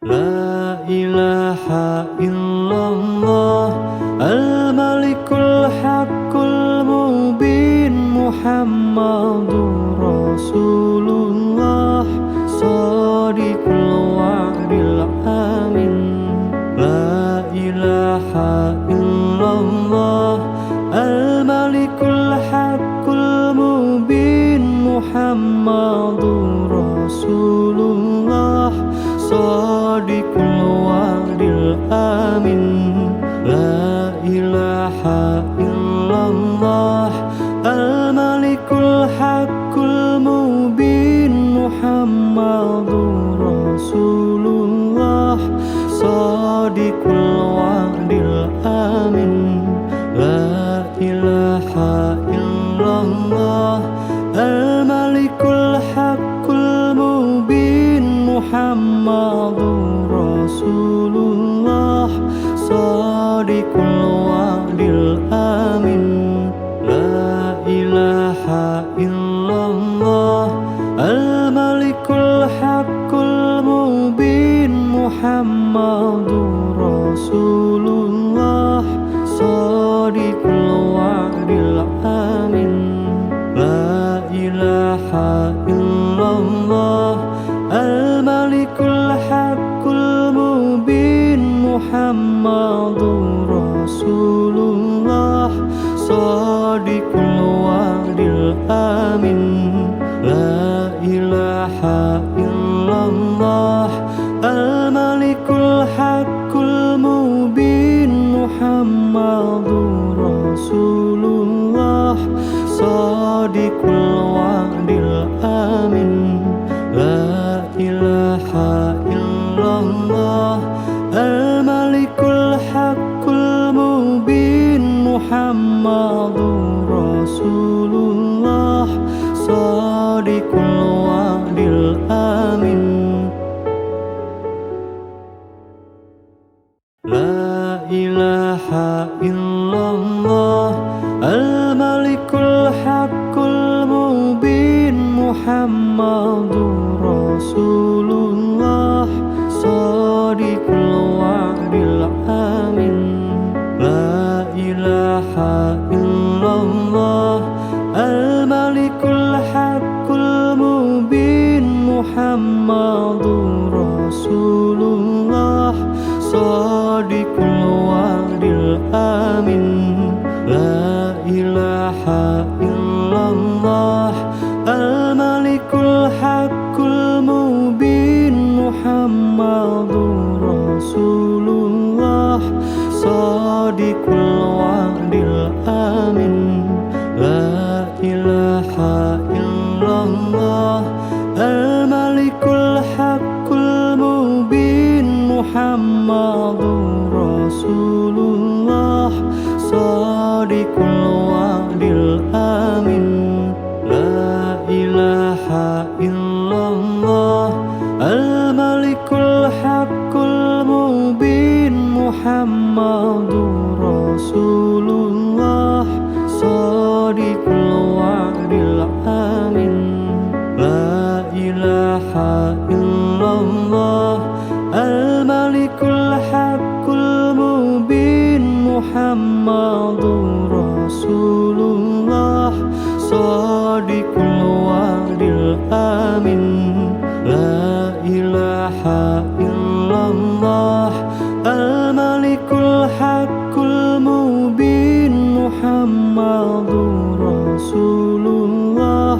La ilaha illallah al-malikul haqqul mubin Muhammadur Rasulullah shadiqul wa'dil amin. La ilaha illallah al-malikul haqqul mubin Muhammadur Rasulullah shadiqul wa'dil amin. La ilaha illallah al-malikul haqqul mubin Muhammadur Rasulullah shadiqul wa'dil amin. La ilaha illallah al-malikul haqqul mubin Muhammadur Rasulullah shadiqul wa'dil amin. La ilaha illallah al-malikul haqqul mubin Muhammadur Rasulullah shadiqul wa'dil amin. La ilaha illallah al-malikul haqqul mubin Muhammadur Rasulullah shadiqul wa'dil amin. La ilaha illallah al-malikul haqqul mubin Muhammadur Rasulullah shadiqul wa'dil amin. La ilaha illallah al-malikul haqqul mubin Muhammadur Rasulullah shadiqul wa'dil amin. La ilaha illallah al-malikul haqqul mubin Muhammadur Rasulullah shadiqul wa'dil amin. La ilaha illallah al-malikul haqqul mubin Muhammadur Rasulullah shadiqul wa'dil amin. La ilaha illallah al-malikul haqqul mubin Muhammadur Rasulullah shadiqul wa'dil amin. La ilaha illallah al-malikul haqqul mubin Muhammadur Rasulullah shadiqul wa'dil amin. La ilaha illallah al-malikul haqqul mubin Muhammadur Rasulullah shadiqul wa'dil amin. La ilaha illallah al-malikul haqqul mubin Muhammadur Rasulullah shadiqul wa'dil amin. La ilaha illallah al-malikul haqqul mubin Muhammadur Rasulullah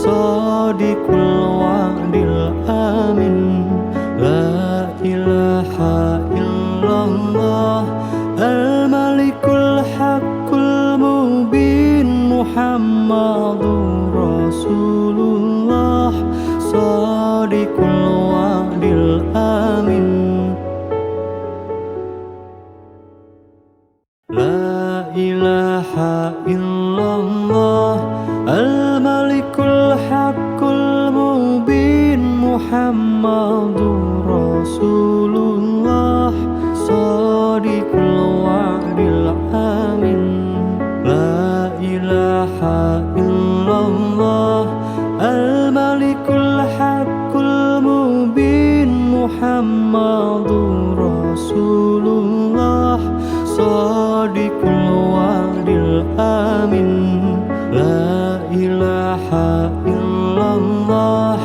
shadiqul wa'dil amin. La ilaha illallah al-malikul haqqul mubin Muhammadur Rasulullah Rasulullah Shadiqul wa'dil amin. La ilaha illallah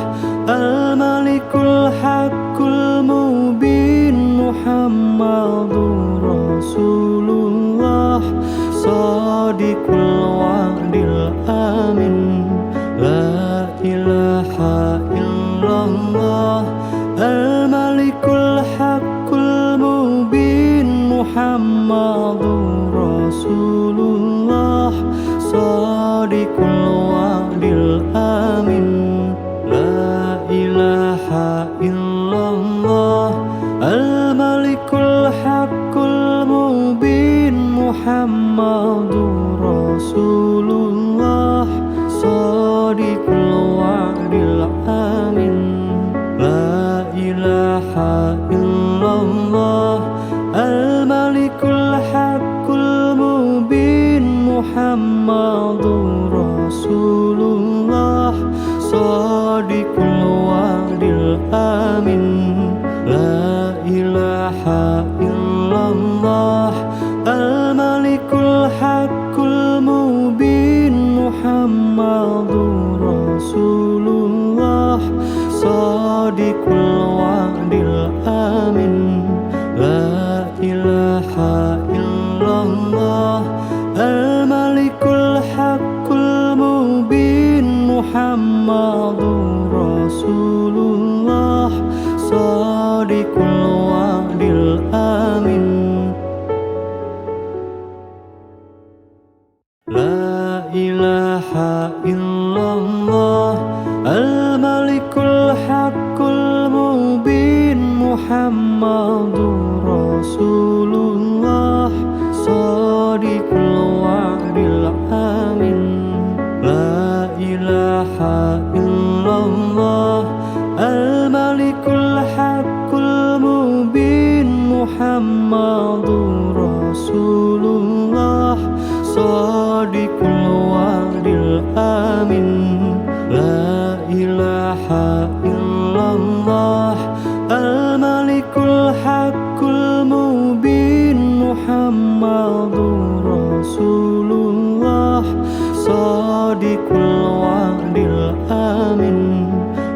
Al-Malikul Haqqul Mubin Muhammadur Rasulullah Shadiqul wa'dil amin. La ilaha illallah Al-Malikul Haqqul Mubin Muhammadur Rasulullah Shadiqul wa'dil amin. La ilaha illallah Al-Malikul Haqqul Mubin Muhammadur Rasulullah Shadiqul wa'dil amin. La ilaha illallah Al-Malikul Haqqul Mubin Muhammadur Rasulullah Shadiqul wa'dil amin. La ilaha illallah Al-Malikul Haqqul Mubin Muhammadur Rasulullah Shadiqul wa'dil amin. La ilaha illallah Al-Malikul Haqqul Mubin Muhammadur Rasulullah Shadiqul wa'dil amin. La ilaha illallah Al-Malikul Haqqul Mubin Muhammadur Rasulullah Shadiqul wa'dil amin. La ilaha illallah Al-Malikul Haqqul Mubin Muhammadur Rasulullah Shadiqul wa'dil amin. La ilaha illallah Al-Malikul Haqqul Mubin Muhammadur Rasulullah Shadiqul wa'dil amin.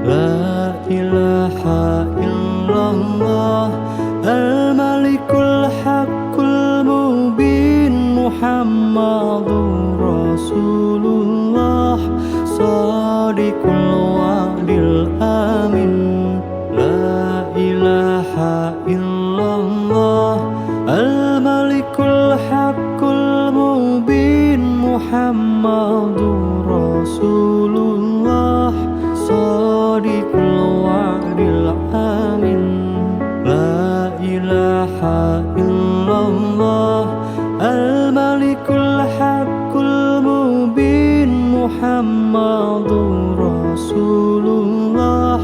La ilaha illallah Al-Malikul Haqqul Mubin Muhammadur Rasulullah Shadiqul wa'dil amin. La ilaha illallah Al-Malikul Haqqul Mubin Muhammadur Rasulullah Shadiqul wa'dil amin. La ilaha illallah Al-Malikul Haqqul Mubin Muhammadur Rasulullah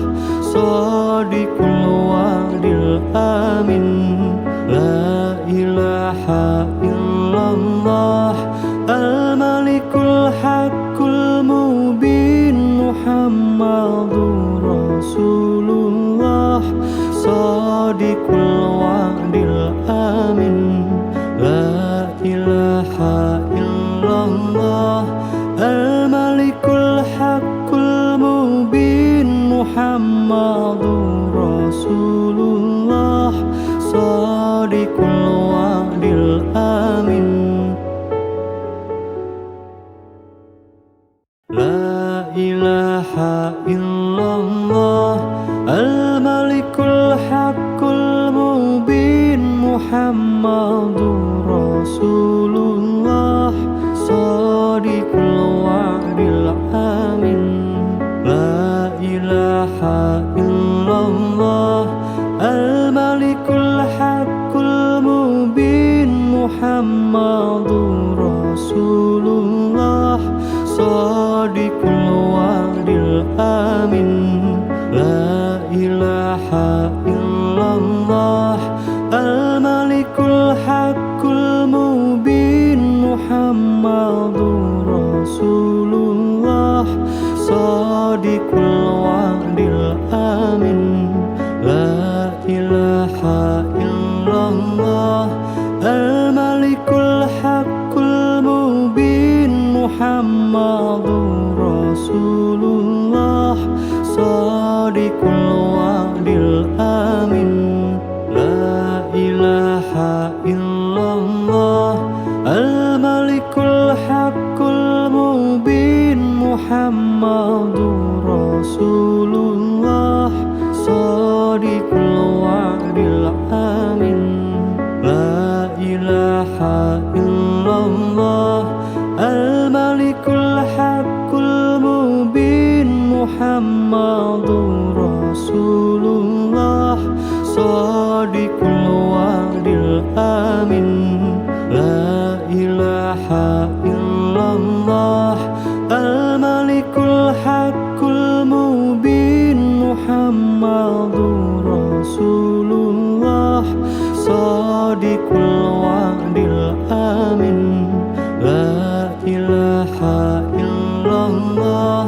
Shadiqul wa'dil amin. La ilaha illallah Al-Malikul Haqqul Mubin Muhammadur Rasulullah Shadiqul wa'dil amin. La ilaha illallah Al-Malikul Haqqul Mubin Muhammadur Rasulullah Shadiqul wa'dil amin. La ilaha illallah Al-Malikul Haqqul Mubin Muhammadur Rasulullah Shadiqul wa'dil amin. La ilaha illallah Al-Malikul Haqqul Mubin Muhammadur Rasulullah Shadiqul wa'dil amin. La ilaha illallah Al-Malikul Haqqul Mubin Muhammadur Rasulullah Shadiqul wa'dil amin. La ilaha illallah al-malikul haqqul mubin Muhammadur Rasulullah shadiqul wa'dil amin la ilaha illallah al-malikul haqqul mubin Muhammadur Rasulullah shadiqul wa'dil amin la ilaha illallah al-malikul haqqul mubin Muhammadur Rasulullah shadiqul wa'dil amin la ilaha illallah al-malikul haqqul mubin Muhammadur Rasulullah shadiqul wa'dil amin la ilaha illallah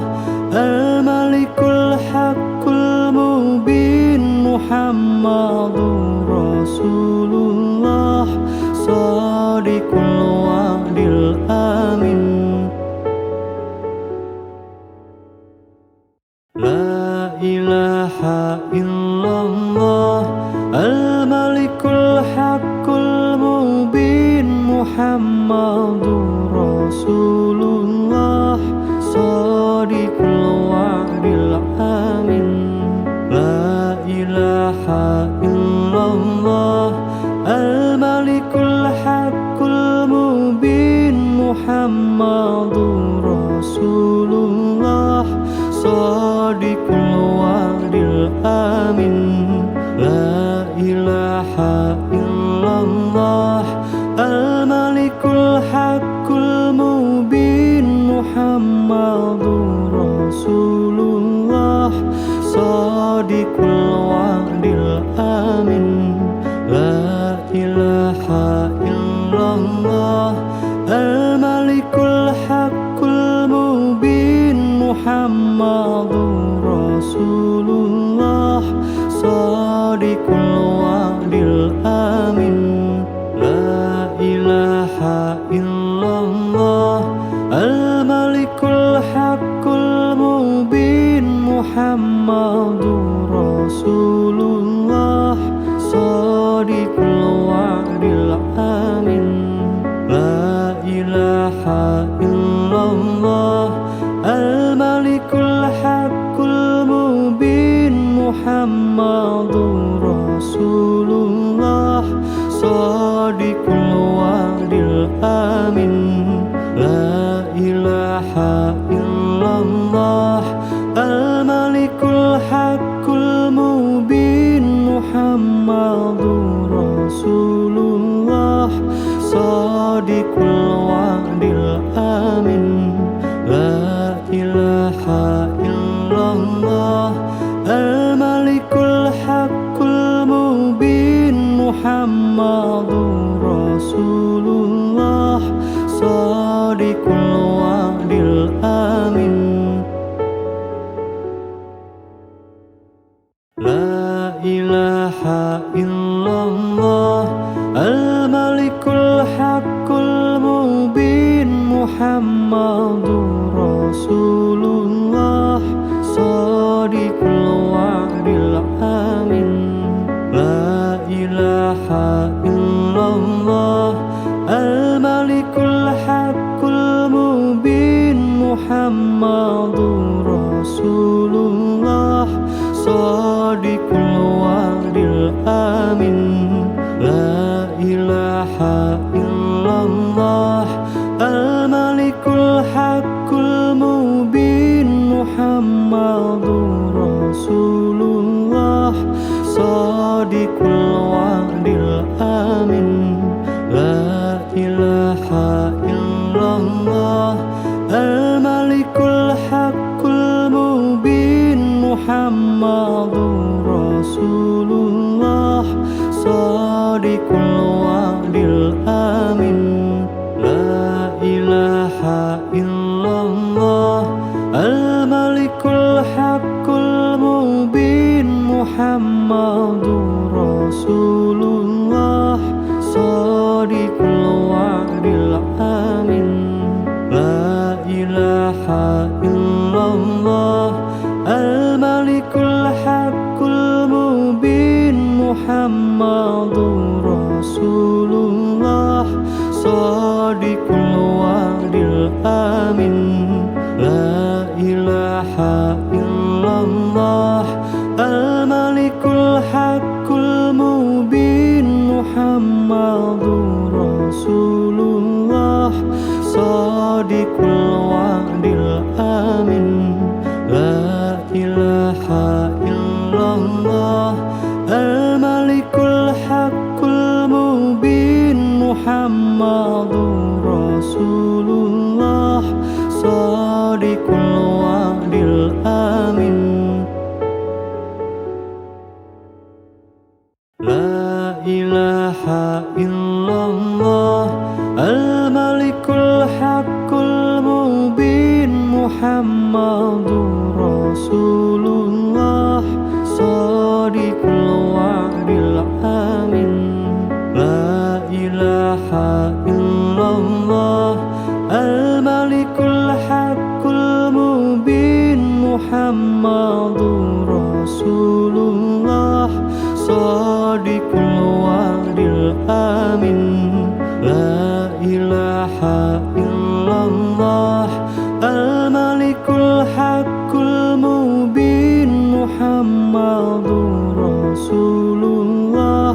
al-malikul haqqul mubin Muhammadur Rasulullah shadiqul wa'dil amin la ilaha illallah al-malikul haqqul mubin Muhammadur Rasulullah shadiqul wa'dil amin la ilaha illallah al-malikul haqqul mubin Muhammadur Rasulullah shadiqul wa'dil amin la ilaha illallah al-malikul haqqul mubin Muhammadur Rasulullah shadiqul wa'dil amin la ilaha illallah al-malikul haqqul mubin Muhammadur Rasulullah shadiqul wa'dil amin la ilaha illallah al-malikul haqqul mubin Muhammadur Rasulullah shadiqul wa'dil amin la ilaha illallah al-malikul haqqul mubin Muhammadur Rasulullah shadiqul wa'dil amin la ilaha illallah al-malikul haqqul mubin Muhammadur Rasulullah shadiqul wa'dil amin la ilaha illallah al-malikul haqqul mubin Muhammadur Rasulullah shadiqul wa'dil amin la ilaha illallah al-malikul haqqul mubin Muhammadur Rasulullah shadiqul wa'dil amin la ilaha illallah al-malikul haqqul mubin Muhammadur Rasulullah shadiqul wa'dil amin la ilaha illallah al-malikul haqqul mubin Muhammadur Rasulullah shadiqul wa'dil amin la ilaha illallah al-malikul haqqul mubin Muhammadur Rasulullah shadiqul wa'dil amin la ilaha illallah al-malikul haqqul mubin Muhammadur Rasulullah Muhammadur Rasulullah Shadiqul wa'dil amin La ilaha illallah Al-Malikul Haqqul Mubin Muhammadur Rasulullah Shadiqul wa'dil amin La ilaha illallah Al-Malikul Haqqul Mubin Muhammadur Rasulullah Shadiqul wa'dil amin La ilaha illallah Al-Malikul Haqqul Mubin Muhammadur Rasulullah Shadiqul wa'dil amin La ilaha illallah Al-Malikul Haqqul Mubin Muhammadur Rasulullah Shadiqul wa'dil amin La ilaha illallah Al-Malikul Haqqul Mubin Muhammadur Rasulullah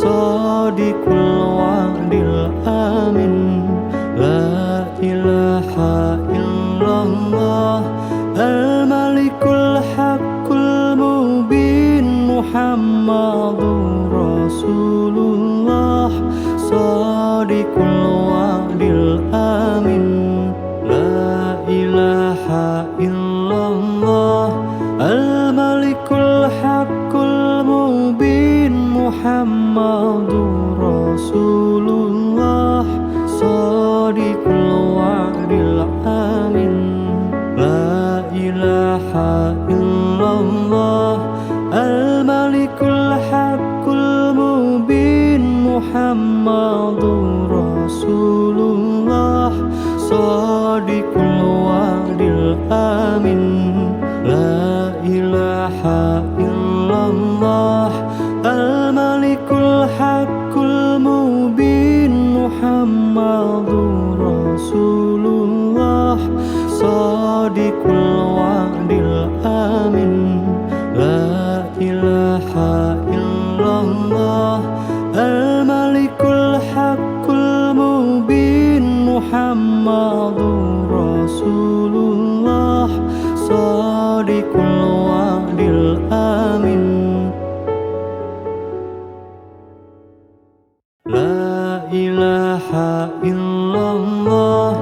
Shadiqul wa'dil amin La ilaha illallah Al-Malikul Haqqul Mubin Muhammadur Rasulullah Shadiqul wa'dil amin La ilaha illallah Al-Malikul Haqqul Mubin Muhammadur Rasulullah Shadiqul wa'dil amin La ilaha illallah Al-Malikul Haqqul Mubin Muhammadur Rasulullah Shadiqul wa'dil amin La ilaha illallah Al-Malikul Haqqul Mubin Muhammadur Rasulullah Shadiqul wa'dil amin La ilaha illallah Al-Malikul Haqqul Mubin Muhammadur Rasulullah Shadiqul wa'dil amin La ilaha illallah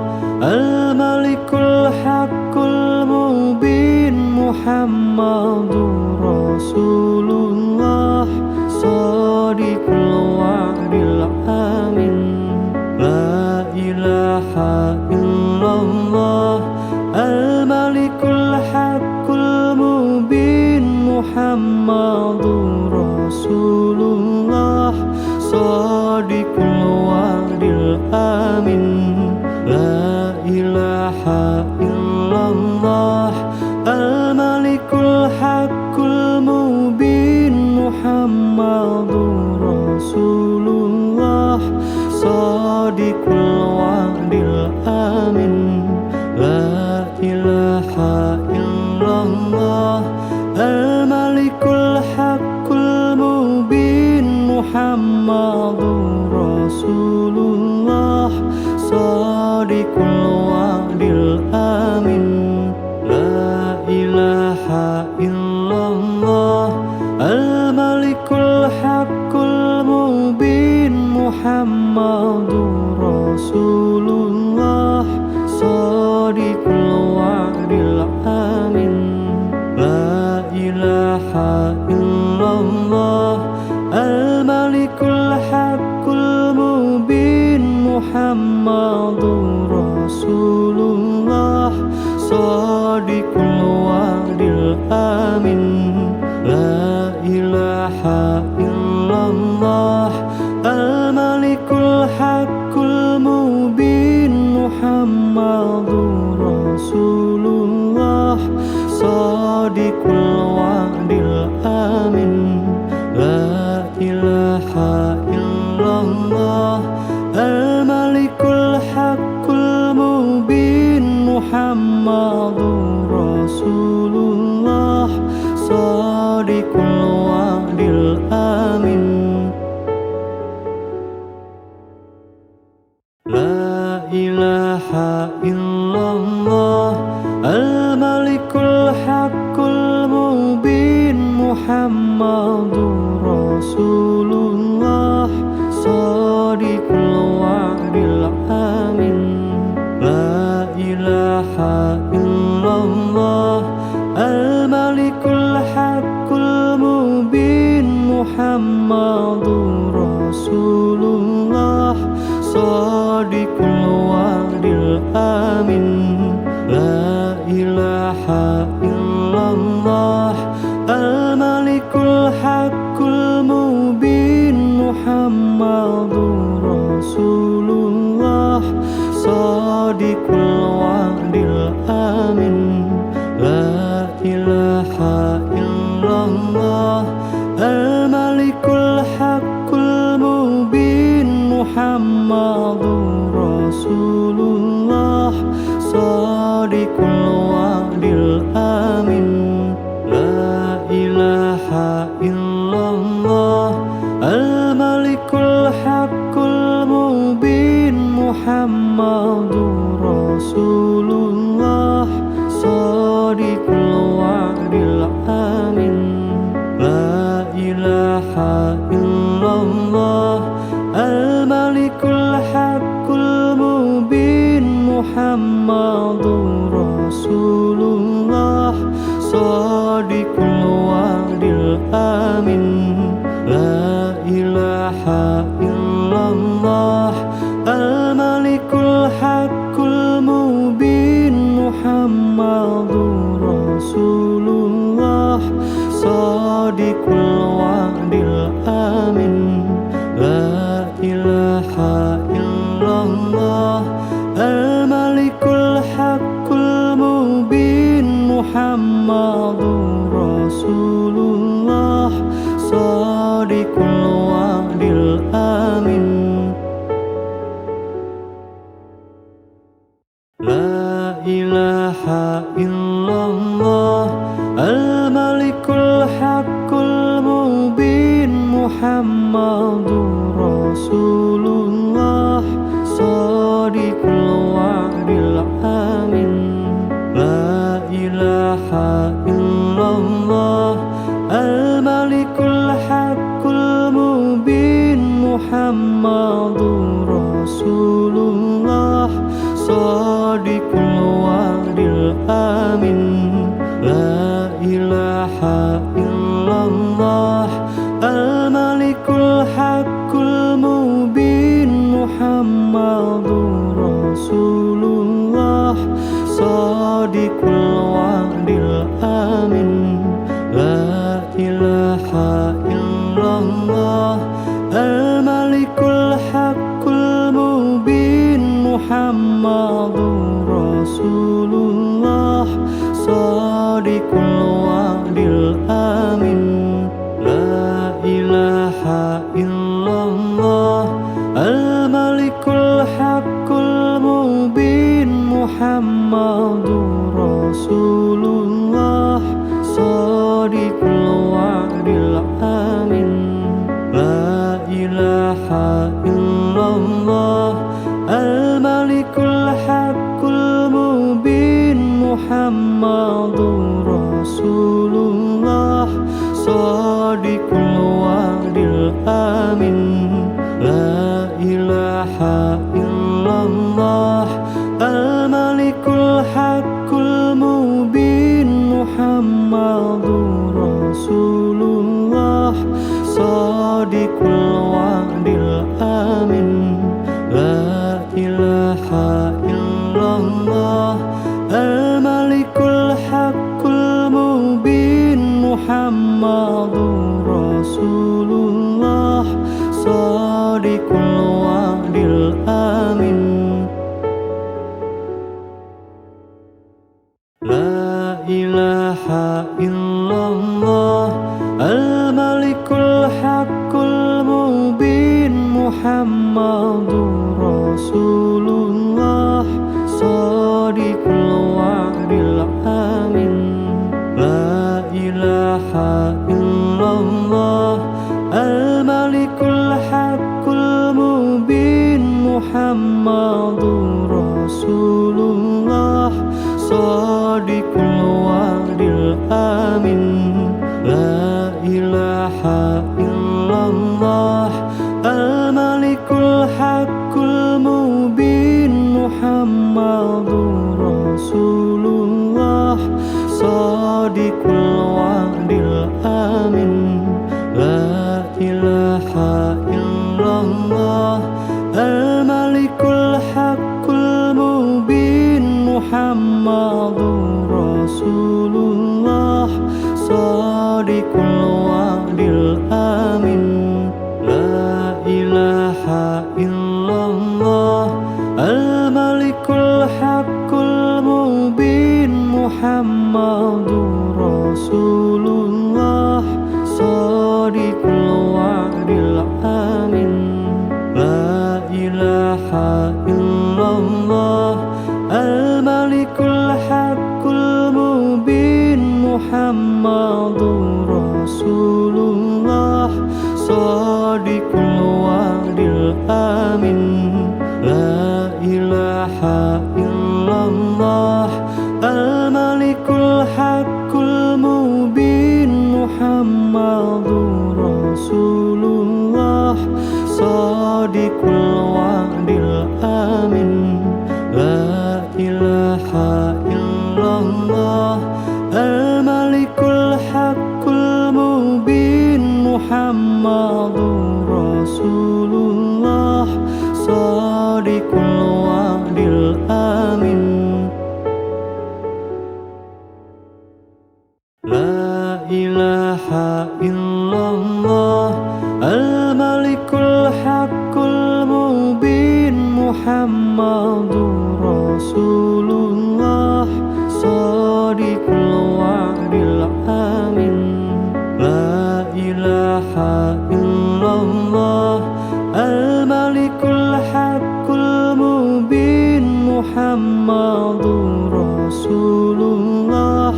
Al-Malikul Haqqul Mubin Muhammadur Rasulullah Shadiqul wa'dil amin La ilaha illallah Al-Malikul Haqqul Mubin Muhammadur Rasulullah Shadiqul wa'dil amin La ilaha illallah Al-Malikul Haqqul Mubin Muhammadur Rasulullah Shadiqul wa'dil amin La ilaha illallah Al-Malikul Haqqul Mubin Muhammadur Rasulullah Shadiqul wa'dil amin La ilaha illallah Al-Malikul Haqqul Mubin Muhammadur Rasulullah Shadiqul wa'dil amin La ilaha illallah Al-Malikul Haqqul Mubin Muhammadur Rasulullah Shadiqul wa'dil amin La ilaha illallah Al-Malikul Haqqul Mubin Muhammadur Rasulullah Shadiqul wa'dil amin La الآمن لا إله إلا الله الملك الحق المبين محمد رسول الله صادق الوعد الآمن لا إله إلا الله الملك الحق المبين محمد رسول الله صادق الوعد الآمن لا إله إلا الله الملك الحق المبين محمد رسول الله صادق الوعد الآمن لا إله إلا الله الملك الحق المبين محمد رسول الله صادق الوعد الآمن لا إله إلا الله الملك الحق المبين محمد رسول الله صادق الوعد الآمن لا إله إلا الله الملك الحق المبين محمد رسول الله صادق الوعد الآمن لا إله إلا الله الملك الحق المبين محمد رسول الله صادق الوعد الآمن لا إله إلا الله الملك الحق المبين محمد رسول الله صادق الوعد الآمن لا إله إلا الله الملك الحق المبين محمد رسول الله صادق الوعد الآمن لا إله إلا الله الملك الحق المبين محمد رسول الله صادق الوعد الآمن لا إله إلا الله الملك الحق المبين محمد رسول الله صادق الوعد الآمن لا إله إلا الله الملك الحق المبين محمد رسول الله صادق الوعد الآمن لا إله إلا الله الملك الحق المبين محمد رسول الله صادق الوعد الآمن لا إله إلا الله الملك الحق المبين محمد رسول الله صادق الوعد الآمن لا إله إلا الله الملك الحق المبين محمد رسول الله صادق الوعد الآمن لا إله إلا الله الملك الحق المبين محمد رسول الله صادق الوعد الآمن لا إله إلا الله الملك الحق المبين محمد رسول الله صادق الوعد الآمن لا إله إلا الله الملك الحق المبين Shadiqul wa'dil amin. La ilaha illallah al-malikul haqqul mubin Muhammadur Rasulullah Shadiqul wa'dil amin. La ilaha illallah al-malikul haqqul mubin Muhammadur Rasulullah Shadiqul wa'dil amin. La ilaha illallah al-malikul haqqul mubin Muhammadur Rasulullah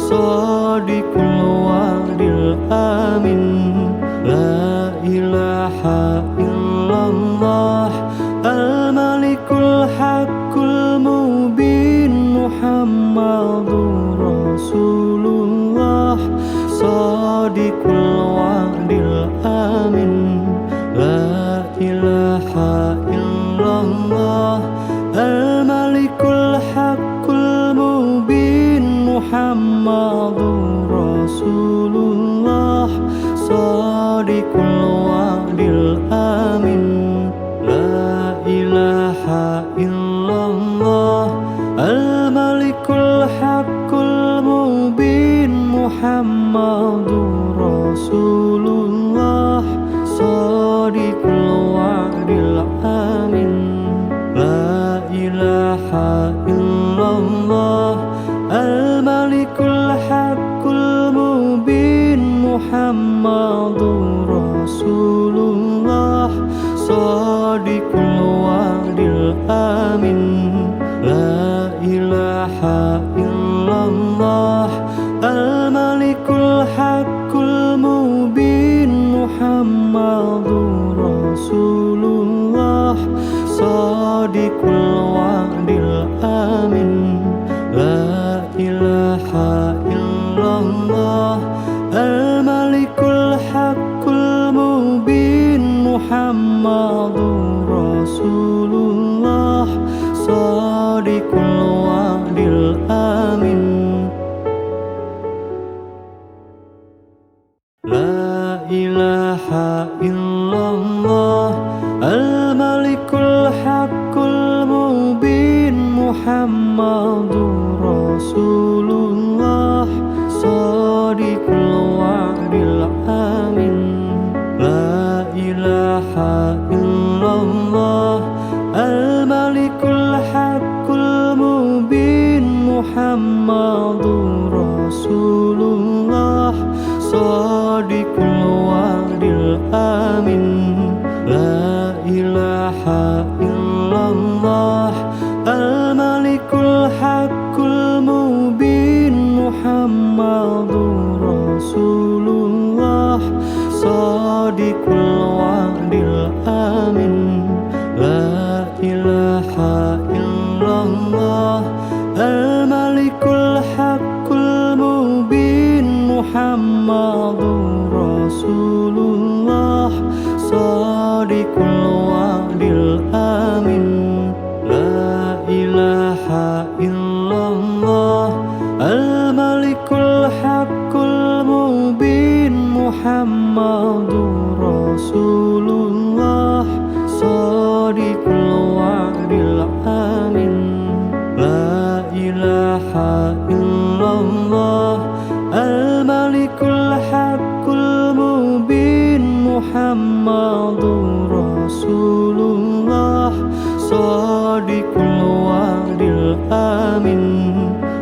Shadiqul wa'dil amin. La ilaha illallah al-malikul haqqul mubin Muhammadur Rasulullah Shadiqul wa'dil amin. La ilaha illallah al-malikul haqqul mubin Muhammadur Rasulullah Shadiqul wa'dil amin. La ilaha illallah al-malikul haqqul mubin Muhammadur Rasulullah Shadiqul wa'dil amin. La ilaha illallah al-malikul haqqul mubin Muhammadur Rasulullah Shadiqul wa'dil amin. La ilaha illallah al-malikul haqqul mubin Muhammadur Rasulullah Shadiqul wa'dil amin. La ilaha illallah al-malikul haqqul mubin Muhammadur Rasulullah Shadiqul wa'dil amin. La ilaha illallah al-malikul haqqul mubin Muhammadur Rasulullah Shadiqul wa'dil amin. La ilaha illallah al-malikul haqqul mubin Muhammadur Rasulullah Shadiqul wa'dil amin. La ilaha illallah al-malikul haqqul mubin Muhammadur Rasulullah Shadiqul wa'dil amin. La ilaha illallah al-malikul haqqul mubin Muhammadur Rasulullah Shadiqul wa'dil amin. La ilaha illallah al-malikul haqqul mubin Muhammadur Rasulullah Shadiqul wa'dil amin. La ilaha illallah al-malikul haqqul mubin Muhammadur Rasulullah Shadiqul wa'dil amin.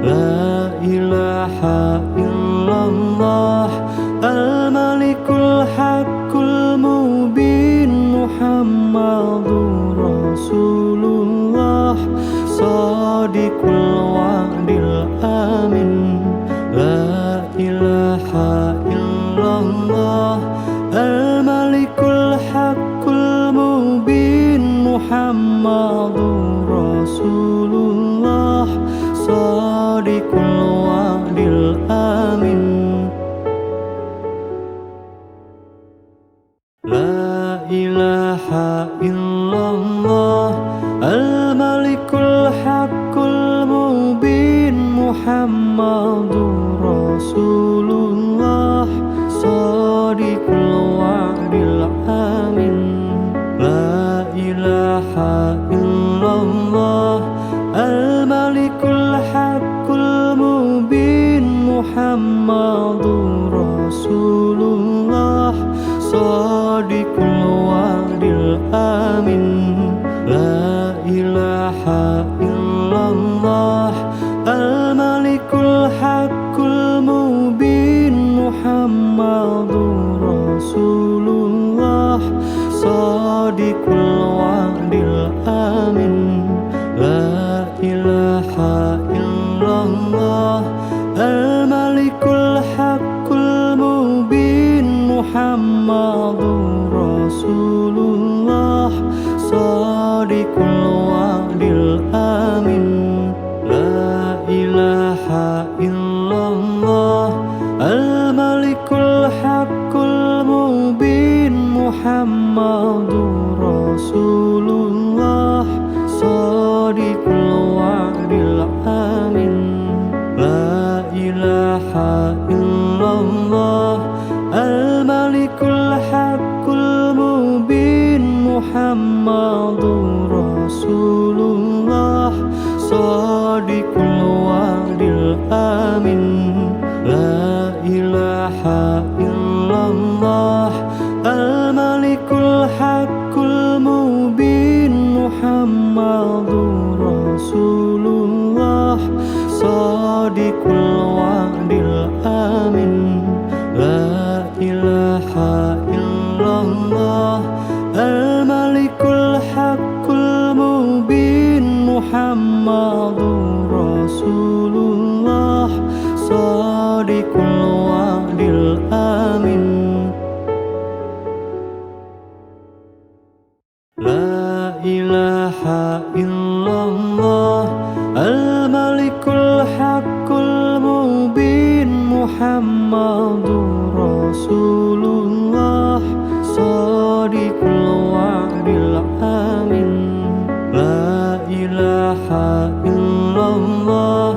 La ilaha illallah al-malikul haqqul mubin Muhammadur Rasulullah Shadiqul wa'dil amin. La ilaha illallah al-malikul haqqul mubin Muhammadur Rasulullah Shadiqul wa'dil amin. La ilaha ilaha illallah al-malikul haqqul mubin Muhammadur Rasulullah shadiqul wa'dil amin. La ilaha illallah al-malikul haqqul mubin Muhammadur Rasulullah shadiqul wa'dil amin. La ilaha illallah al-malikul haqqul mubin Muhammadur Rasulullah shadiqul wa'dil amin. La ilaha illallah al-malikul haqqul mubin Muhammadur Rasulullah shadiqul wa'dil amin. La ilaha illallah al-malikul haqqul mubin Muhammadur Rasulullah shadiqul wa'dil amin. La ilaha illallah al-malikul haqqul mubin Muhammadur Rasulullah shadiqul wa'dil amin. La ilaha illallah al-malikul haqqul mubin Muhammadur Rasulullah shadiqul wa'dil amin. La ilaha illallah al-malikul haqqul mubin Muhammadur Rasulullah shadiqul wa'dil amin. La ilaha illallah al-malikul haqqul mubin Muhammadur Rasulullah shadiqul wa'dil amin. La ilaha illallah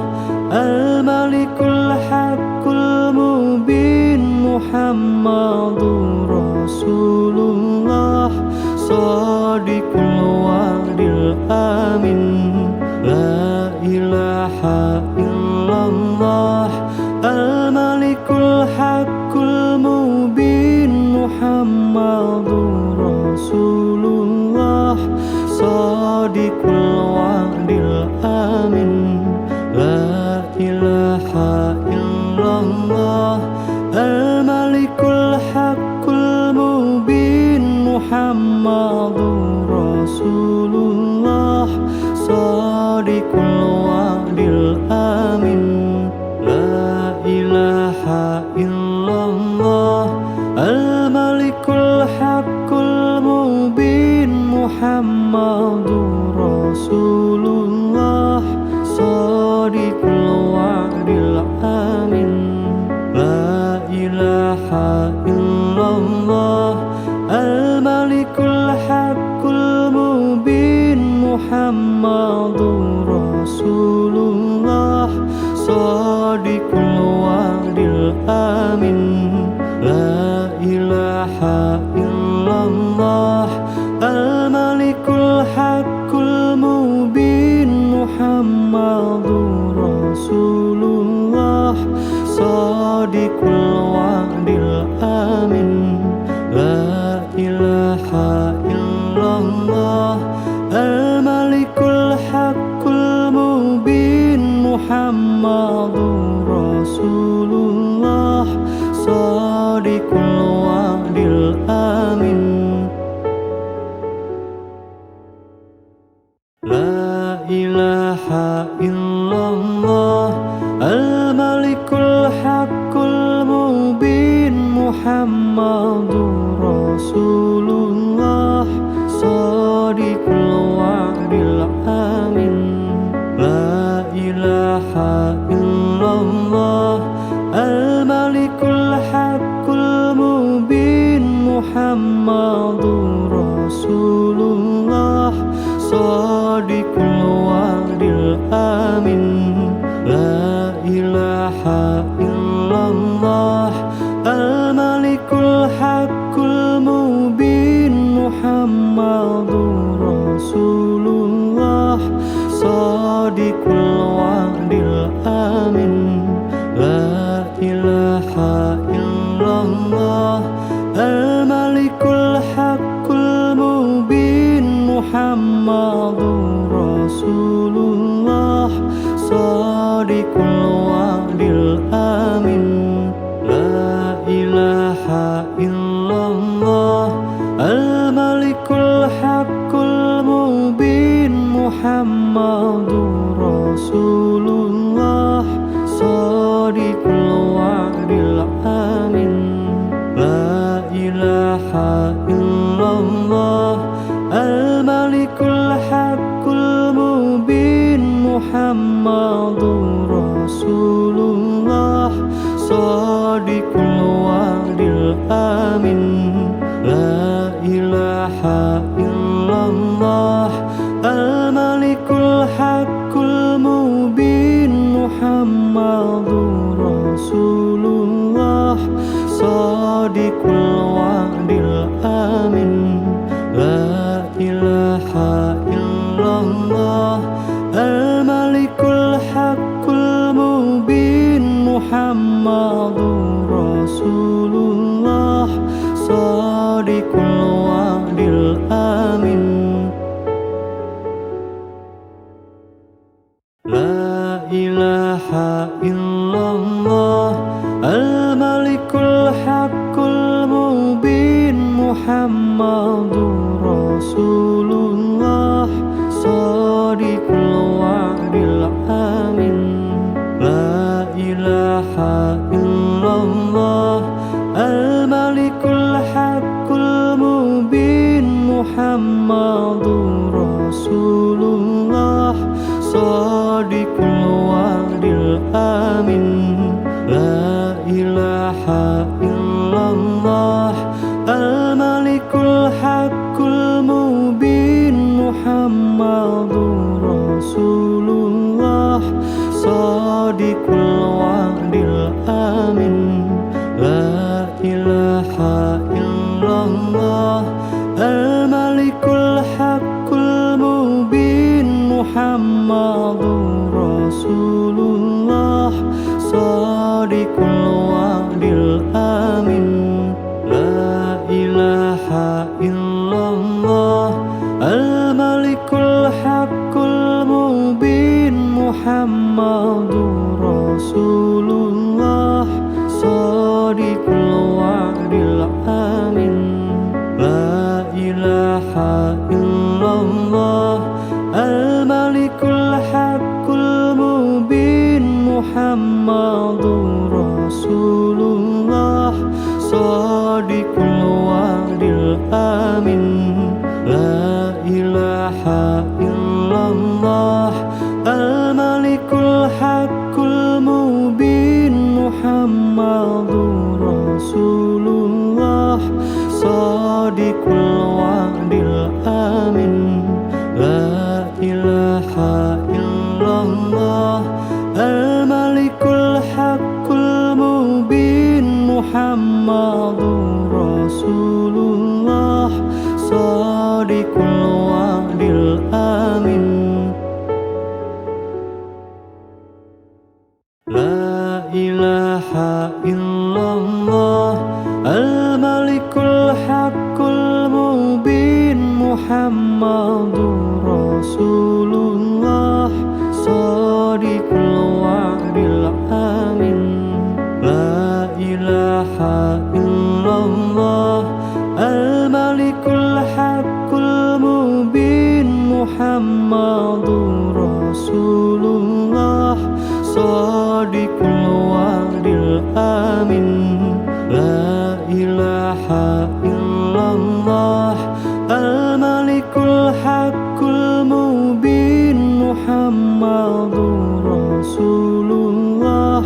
al-malikul haqqul mubin Muhammadur Rasulullah shadiqul wa'dil amin. La ilaha illallah al-malikul haqqul mubin Muhammadur Rasulullah shadiqul wa'dil amin. La ilaha illallah al-malikul haqqul mubin Muhammadur Rasulullah shadiqul wa'dil amin. La ilaha illallah al-malikul haqqul mubin Muhammadur Rasulullah shadiqul wa'dil amin. La ilaha illallah al-malikul haqqul mubin Muhammadur Rasulullah shadiqul wa'dil amin. La ilaha illallah al-malikul haqqul mubin Muhammadur Rasulullah shadiqul wa'dil amin. La ilaha illallah al-malikul haqqul mubin Muhammadur Rasulullah shadiqul wa'dil amin. La ilaha illallah al-malikul haqqul mubin Muhammadur Rasulullah Muhammadur Rasulullah Shadiqul wa'dil amin. La ilaha illallah Al-Malikul Haqqul Mubin Muhammadur Rasulullah Shadiqul wa'dil amin. La ilaha illallah Al-Malikul Haqqul Mubin Muhammadur Rasulullah Shadiqul wa'dil amin. La ilaha illallah Al-Malikul Haqqul Mubin Muhammadur Rasulullah Shadiqul wa'dil amin. La ilaha illallah Al-Malikul Haqqul Mubin Muhammadur Rasulullah Shadiqul wa'dil amin. La ilaha illallah Al-Malikul Haqqul Mubin Muhammadur Rasulullah Shadiqul wa'dil amin. La ilaha illallah Al-Malikul Haqqul Mubin Muhammadur Rasulullah Shadiqul wa'dil amin. La ilaha illallah Al-Malikul Haqqul Mubin Muhammadur Rasulullah Shadiqul wa'dil amin. La ilaha illallah Al-Malikul Haqqul Mubin Muhammadur Rasulullah Shadiqul wa'dil amin. La ilaha illallah Al-Malikul Haqqul Mubin Muhammadur Rasulullah Shadiqul wa'dil amin. La ilaha illallah Al-Malikul Haqqul Mubin Muhammadur Rasulullah Shadiqul wa'dil amin. La ilaha illallah Al-Malikul Haqqul Mubin Muhammadur Rasulullah Shadiqul wa'dil amin. La ilaha illallah Al-Malikul Haqqul Mubin Muhammadur Rasulullah Shadiqul wa'dil amin. La ilaha illallah Al-Malikul Haqqul Mubin Muhammadur Rasulullah Shadiqul wa'dil amin. La ilaha illallah Al-Malikul Haqqul Mubin Muhammadur Rasulullah Shadiqul wa'dil amin. La ilaha illallah Al-Malikul Haqqul Mubin Muhammadur Rasulullah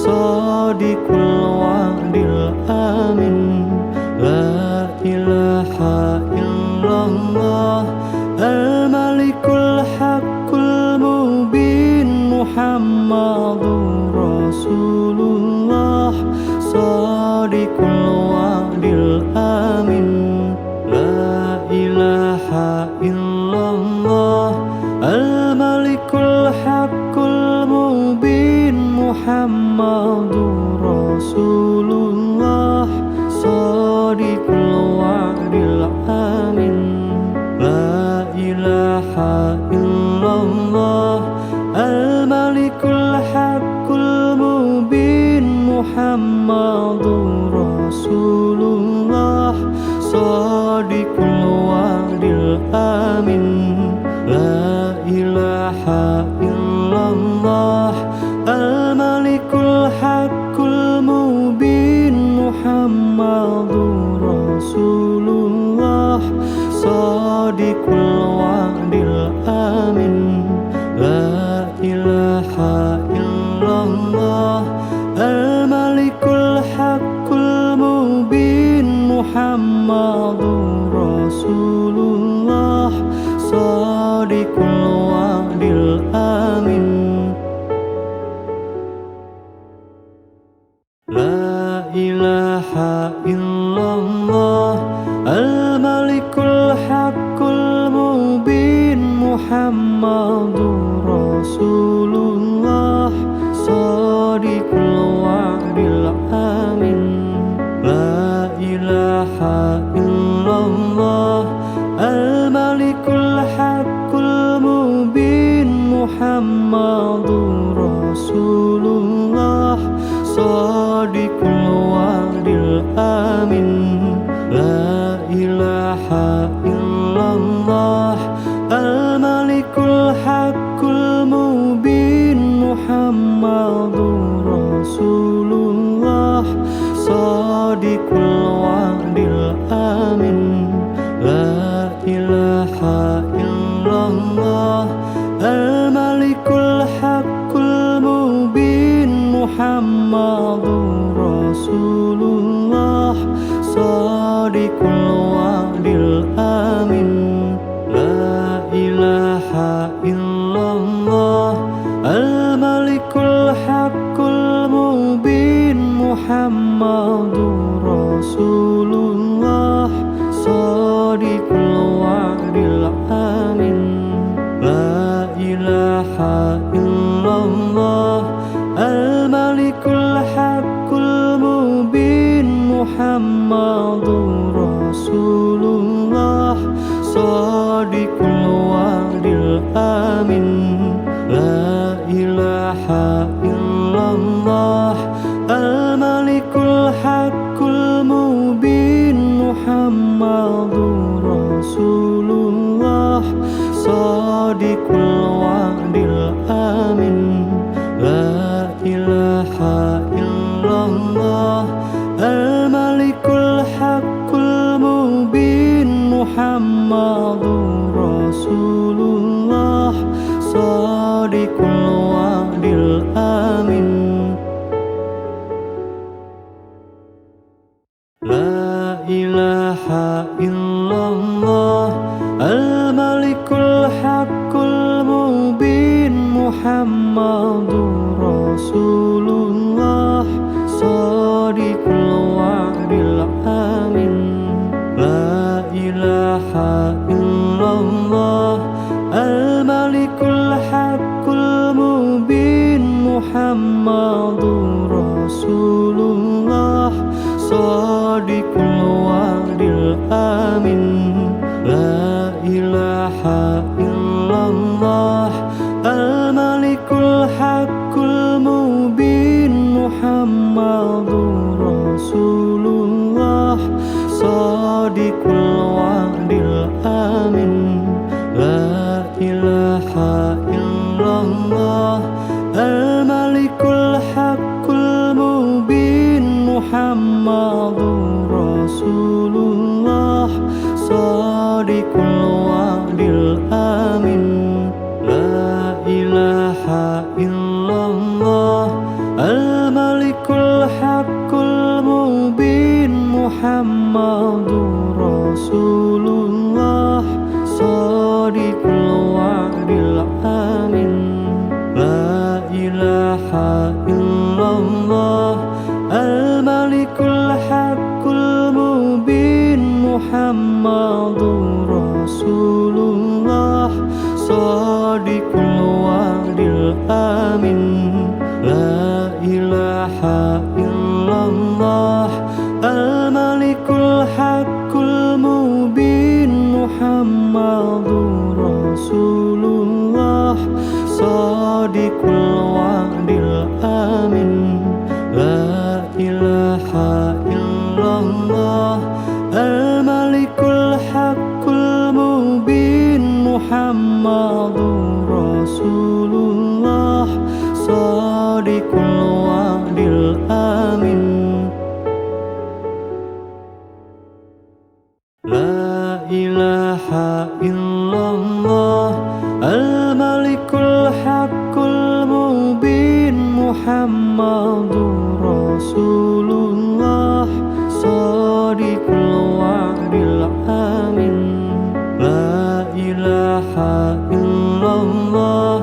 Shadiqul wa'dil amin. La ilaha illallah Al-Malikul Haqqul Mubin Muhammadur Rasulullah Shadiqul wa'dil amin. La ilaha illallah Al-Malikul Haqqul Mubin Muhammadur Rasulullah Shadiqul wa'dil amin. La Sadiqul wa'dil amin. La ilaha illallah al-malikul haqqul mubin Muhammadur Rasulullah Sadiqul wa'dil amin. La ilaha illallah al-malikul haqqul mubin Muhammadur Rasulullah Sadiqul wa'dil amin. La ilaha illallah al-malikul haqqul mubin Muhammadur Rasulullah Sadiqul wa'dil amin. La ilaha illallah al-malikul haqqul mubin Muhammadur Rasulullah Sadiqul wa'dil amin. La ilaha illallah al-malikul haqqul mubin Muhammadur Rasulullah Sadiqul wa'dil amin. La ilaha illallah al-malikul haqqul mubin Muhammadur Rasulullah Sadiqul wa'dil amin. La ilaha illallah al-malikul haqqul mubin Muhammadur Rasulullah Sadiqul wa'dil amin. La ilaha illallah al-malikul haqqul mubin Muhammadur Rasulullah Sadiqul wa'dil amin. La ilaha illallah al-malikul haqqul mubin Muhammadur Rasulullah Sadiqul wa'dil amin. La ilaha illallah al-malikul haqqul mubin Muhammadur Rasulullah Sadiqul wa'dil amin. La ilaha illallah al-malikul haqqul mubin Muhammadur Rasulullah Sadiqul wa'dil amin. La ilaha illallah al-malikul haqqul mubin Muhammadur Rasulullah Sadiqul wa'dil amin. La ilaha illallah al-malikul haqqul mubin Muhammadur Rasulullah Sadiqul wa'dil amin. La ilaha illallah al-malikul haqqul mubin Muhammadur Rasulullah Sadiqul wa'dil amin. La ilaha illallah al-malikul haqqul mubin Muhammadur Rasulullah Sadiqul wa'dil amin. La ilaha illallah al-malikul haqqul mubin Muhammadur Rasulullah Sadiqul wa'dil amin. La ilaha illallah al-malikul haqqul mubin Muhammadur Rasulullah Sadiqul wa'dil amin. La ilaha illallah al-malikul haqqul mubin Muhammadur Rasulullah shadiqul wa'dil amin la ilaha illallah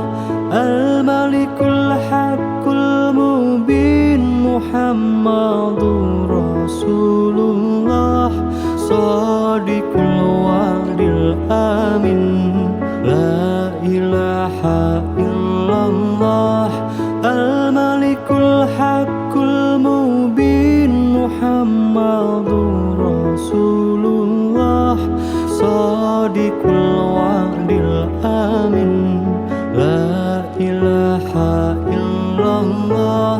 al-malikul haqqul mubin Muhammadur Rasulullah shadiqul wa'dil amin la ilaha illallah al-malikul haqqul mubin Muhammadur Rasulullah shadiqul wa'dil amin la ilaha illallah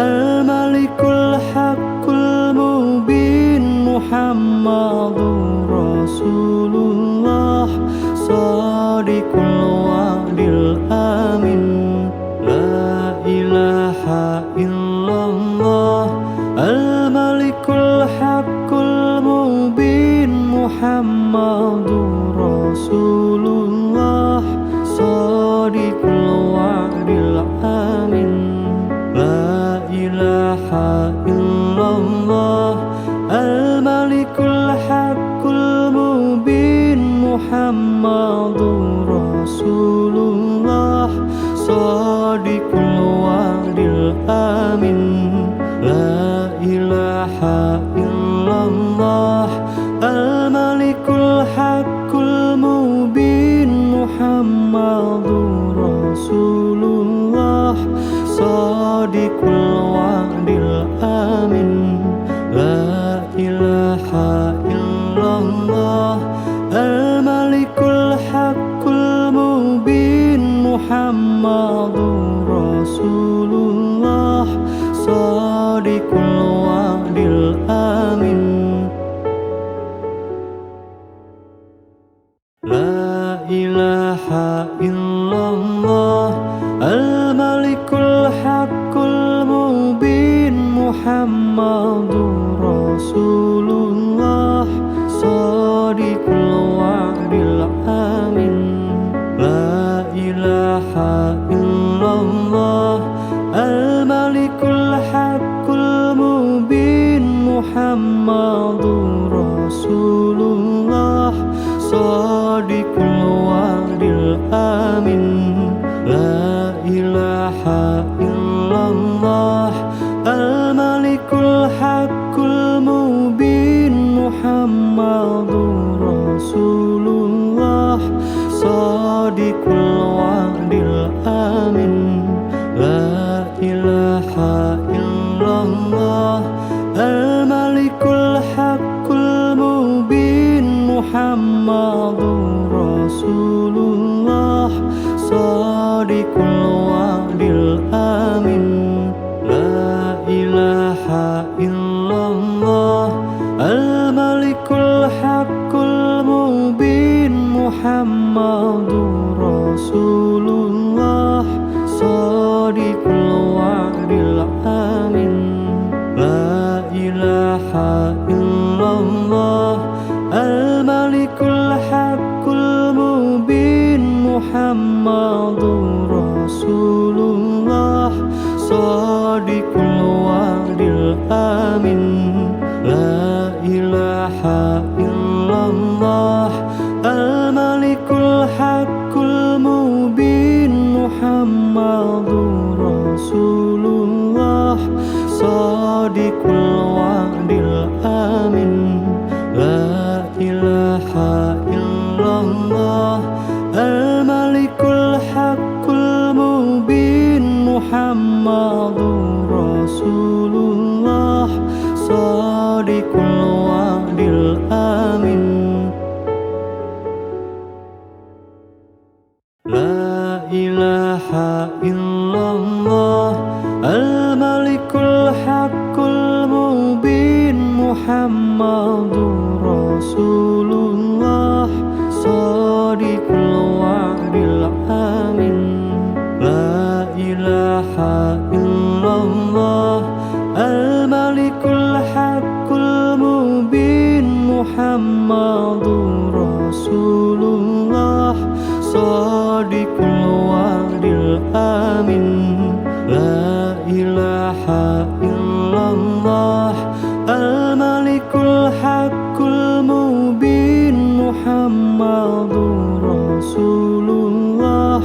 al-malikul haqqul mubin Muhammadur Rasulullah shadiqul wa'dil amin la ilaha illallah al-malikul haqqul mubin Muhammadur Rasulullah shadiqul wa'dil amin la ilaha illallah al-malikul haqqul mubin Muhammadur Rasulullah shadiqul wa'dil amin la ilaha illallah al-malikul haqqul mubin Muhammadur Rasulullah shadiqul wa'dil amin la ilaha illallah al-malikul haqqul mubin Muhammadur Rasulullah shadiqul wa'dil amin la ilaha illallah al-malikul haqqul mubin Muhammadur Rasulullah shadiqul wa'dil amin la ilaha illallah al-malikul haqqul mubin Muhammadur Rasulullah shadiqul wa'dil amin la ilaha illallah al-malikul haqqul mubin Muhammadur Rasulullah shadiqul wa'dil amin la ilaha illallah al-malikul haqqul mubin Muhammadur Rasulullah shadiqul wa'dil amin la ilaha illallah al-malikul haqqul mubin Muhammadur Rasulullah shadiqul wa'dil amin la ilaha illallah al-malikul haqqul mubin Muhammadur Rasulullah shadiqul wa'dil amin la ilaha illallah al-malikul haqqul mubin Muhammadur Rasulullah shadiqul wa'dil amin la ilaha illallah al-malikul haqqul mubin Muhammadur Shadiqul wa'dil amin. La ilaha illallah al-malikul haqqul mubin Muhammadur Rasulullah.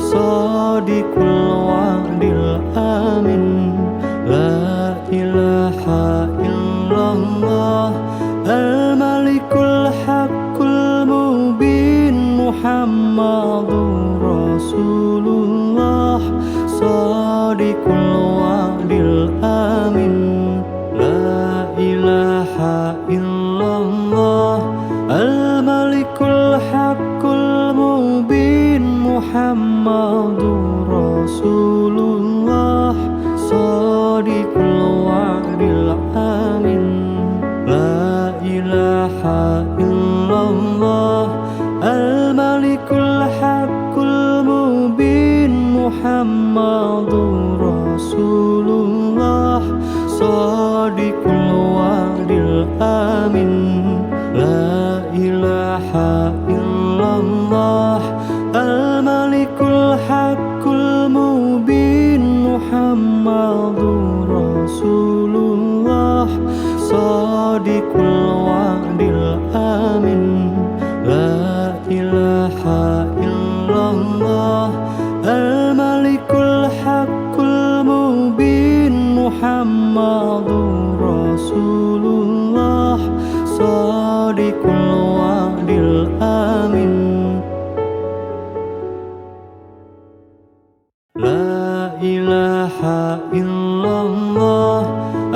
Shadiqul wa'dil amin. La ilaha illallah al-malikul haqqul mubin Muhammadur Rasulullah. Shadiqul wa'dil amin. La ilaha illallah al-malikul haqqul mubin Muhammadur Rasulullah. Shadiqul wa'dil amin. La ilaha illallah al-malikul haqqul mubin Muhammadur Rasulullah. Shadiqul wa'dil amin. La ilaha illallah al-malikul haqqul mubin Muhammadur Rasulullah. Shadiqul wa'dil amin. La ilaha illallah al-malikul haqqul mubin Muhammadur Rasulullah. Shadiqul wa'dil amin. La ilaha illallah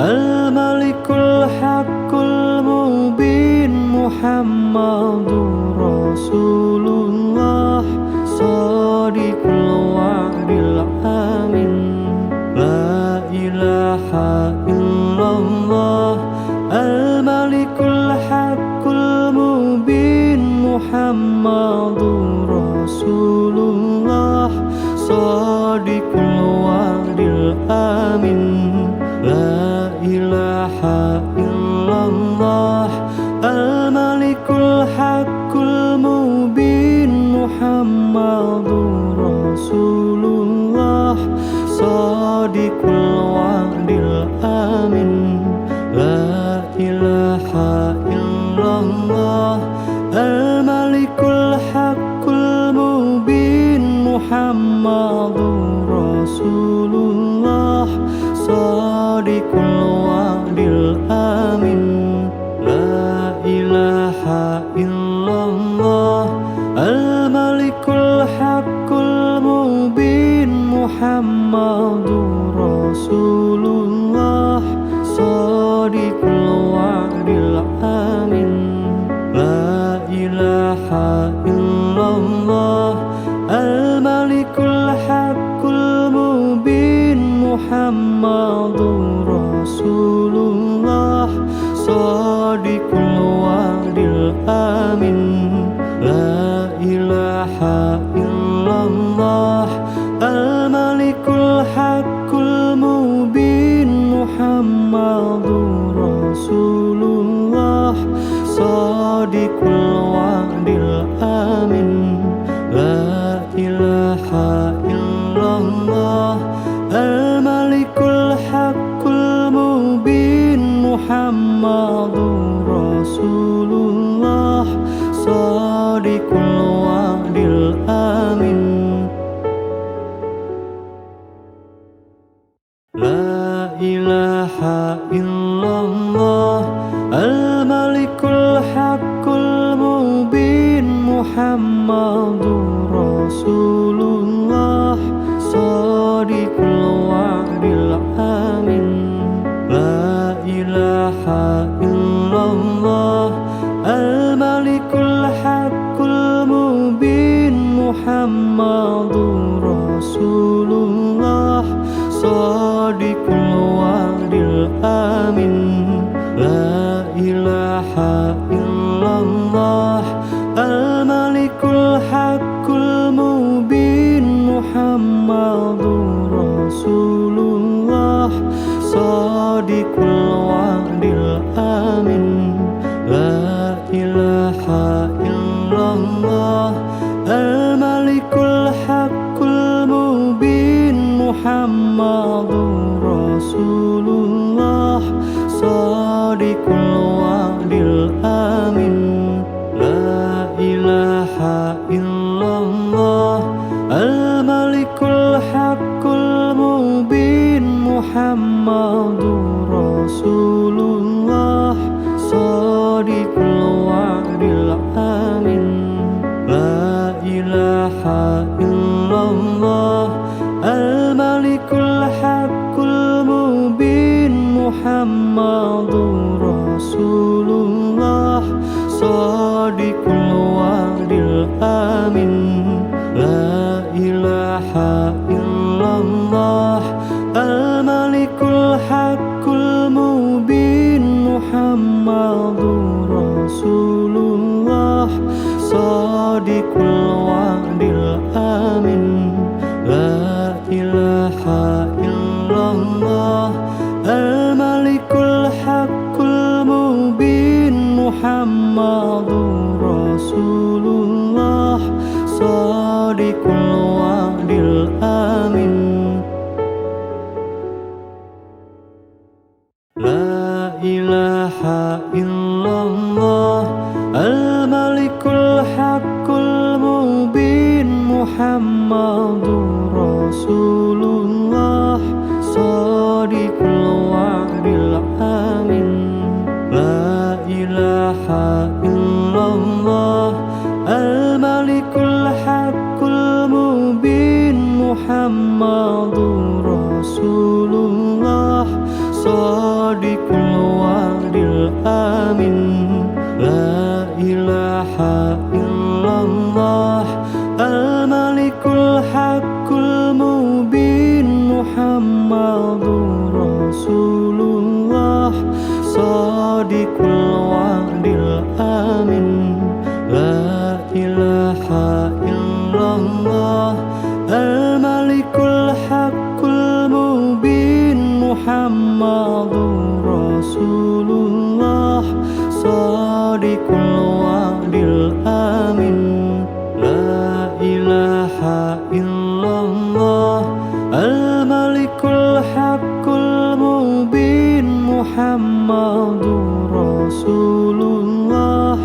al-malikul haqqul mubin Muhammadur Rasulullah. Shadiqul wa'dil amin. La ilaha illallah al-malikul haqqul mubin Muhammadur Rasulullah. Shadiqul wa'dil amin. La ilaha illallah al-malikul haqqul mubin Muhammadur Rasulullah. Shadiqul wa'dil amin. La ilaha illallah al-malikul haqqul mubin Muhammadur Rasulullah. Shadiqul wa'dil amin. La ilaha illallah al-malikul haqqul mubin Muhammadur Rasulullah. Shadiqul wa'dil amin. La ilaha illallah al-malikul haqqul mubin Muhammadur Rasulullah. Shadiqul wa'dil amin. La ilaha illallah al-malikul haqqul mubin Muhammadur Rasulullah. Shadiqul wa'dil amin. La ilaha illallah al-malikul haqqul mubin Muhammadur Rasulullah. Shadiqul wa'dil amin. La ilaha illallah al-malikul haqqul mubin Muhammadur Rasulullah. Shadiqul wa'dil amin. La ilaha illallah al-malikul haqqul mubin Muhammadur Rasulullah. Shadiqul wa'dil amin. La ilaha illallah al-malikul haqqul mubin Muhammadur Rasulullah. Shadiqul wa'dil amin. La ilaha illallah al-malikul wa'dil amin. La ilaha illallah al-malikul haqqul mubin Muhammadur Rasulullah shadiqul wa'dil amin. La ilaha illallah al-malikul haqqul mubin Muhammadur Rasulullah shadiqul wa'dil amin. La ilaha illallah al-malikul haqqul mubin Muhammadur Rasulullah shadiqul wa'dil amin. La ilaha illallah al-malikul haqqul mubin Muhammadur Rasulullah shadiqul wa'dil amin. La ilaha illallah al-malikul haqqul mubin Muhammadur Rasulullah shadiqul wa'dil amin. La ilaha illallah al-malikul haqqul mubin Muhammadur Rasulullah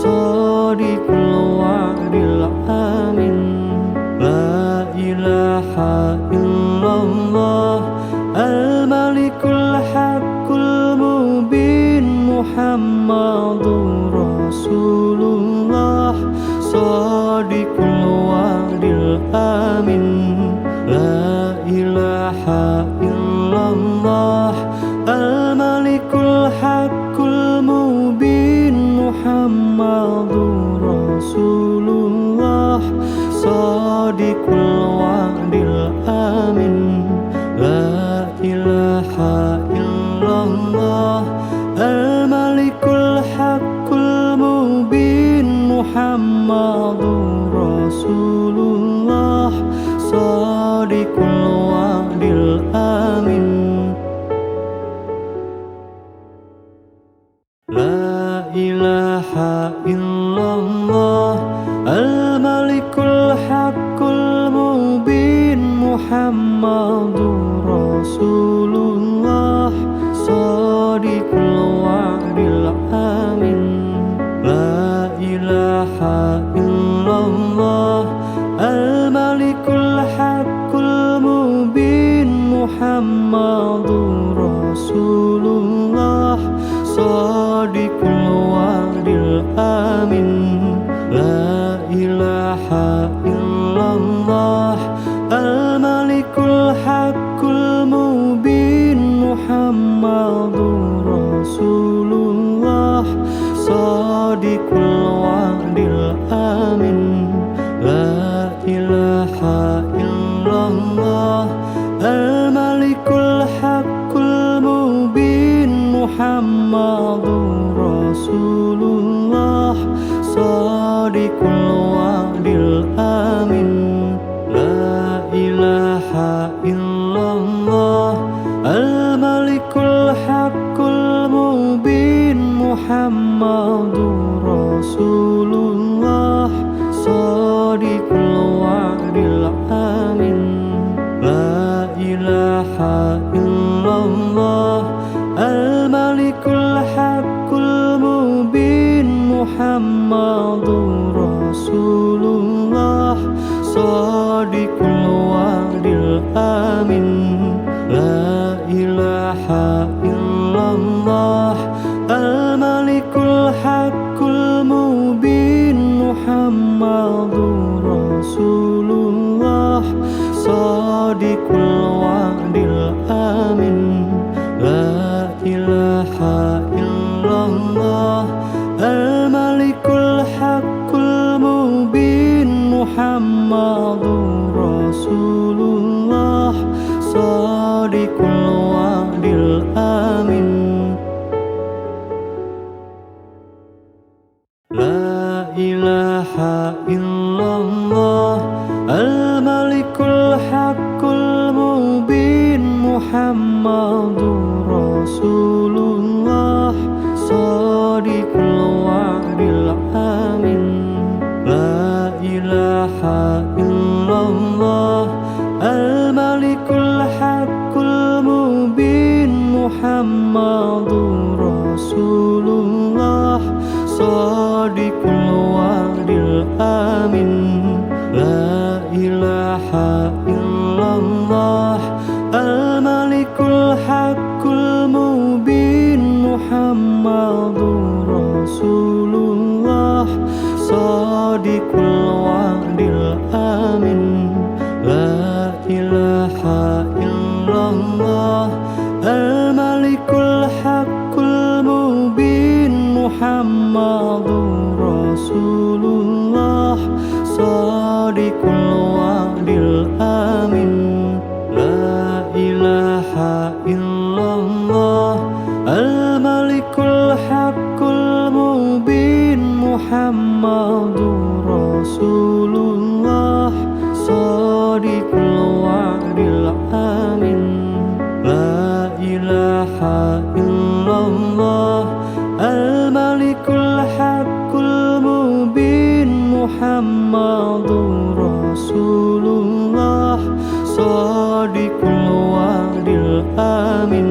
shadiqul wa'dil amin. La ilaha illallah al-malikul haqqul mubin Muhammadur Rasulullah shadiqul wa'dil amin. La ilaha illallah al-malikul haqqul mubin Muhammadur Rasulullah shadiqul wa'dil amin. La ilaha illallah al-malikul haqqul mubin Muhammadur Rasulullah shadiqul wa'dil amin. La ilaha illallah al-malikul haqqul mubin Muhammadur Rasulullah shadiqul wa'dil amin. La ilaha illallah al-malikul haqqul mubin Muhammadur Rasulullah shadiqul wa'dil amin. La ilaha illallah al-malikul haqqul mubin Muhammadur Rasulullah shadiqul wa'dil amin. La ilaha illallah al-malikul haqqul mubin Muhammadur Rasulullah shadiqul wa'dil amin. La ilaha illallah al-malikul haqqul mubin Muhammadur Rasulullah shadiqul wa'dil amin. La ilaha illallah al-malikul haqqul mubin Muhammadur Rasulullah shadiqul wa'dil amin. La ilaha illallah al-malikul haqqul mubin Muhammadur Rasulullah shadiqul wa'dil amin. La ilaha illallah al-malikul haqqul mubin Muhammadur Rasulullah shadiqul wa'dil amin. La ilaha illallah ilaha illallah al-malikul haqqul mubin Muhammadur Rasulullah shadiqul wa'dil amin la ilaha illallah al-malikul haqqul mubin Muhammadur Rasulullah shadiqul wa'dil amin la ilaha illallah al-malikul haqqul mubin Muhammadur Rasulullah shadiqul wa'dil amin la ilaha illallah al-malikul haqqul mubin Muhammadur Rasulullah shadiqul wa'dil amin la ilaha illallah al-malikul haqqul mubin Muhammadur Rasulullah shadiqul wa'dil amin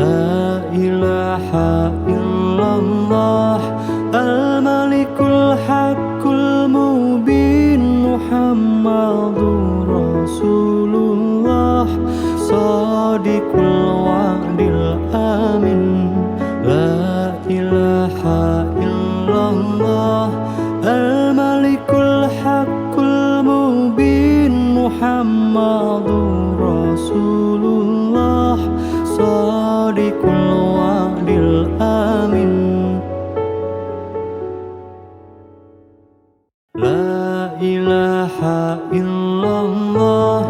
la ilaha illallah al-malikul haqqul mubin Muhammadur Rasulullah shadiqul wa'dil amin la ilaha illallah al-malikul haqqul mubin Muhammadur Rasulullah shadiqul wa'dil amin la ilaha illallah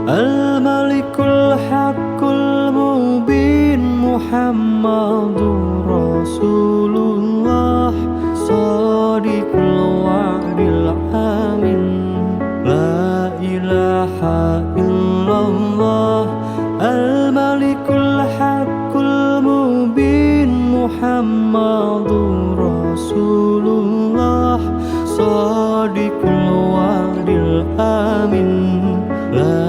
al-malikul haqqul mubin Muhammadur Rasulullah shadiqul wa'dil amin la ilaha illallah al-malikul haqqul mubin Muhammadur Rasulullah shadiqul wa'dil amin la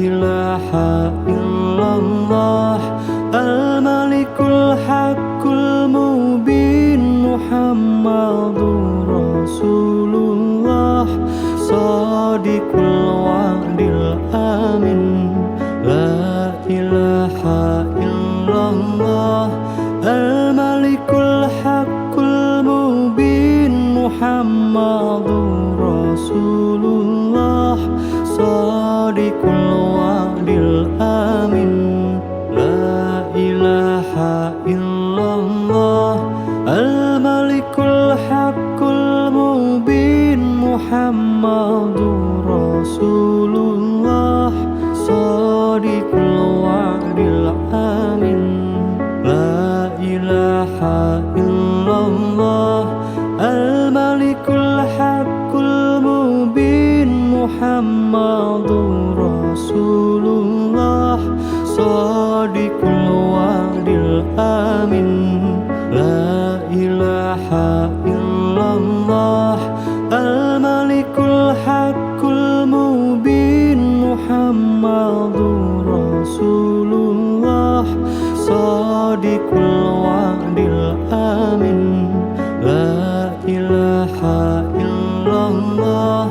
ilaha illallah al-malikul haqqul mubin Muhammadur Rasulullah shadiqul wa'dil amin la ilaha illallah al-malikul haqqul mubin Muhammadur Rasulullah shadiqul wa'dil amin la ilaha illallah al-malikul haqqul mubin Muhammadur Rasulullah shadiqul wa'dil amin la ilaha illallah al-malikul haqqul mubin Muhammadur Rasulullah shadiqul wa'dil amin la ilaha illallah al-malikul haqqul mubin Muhammadur Rasulullah shadiqul wa'dil amin la ilaha illallah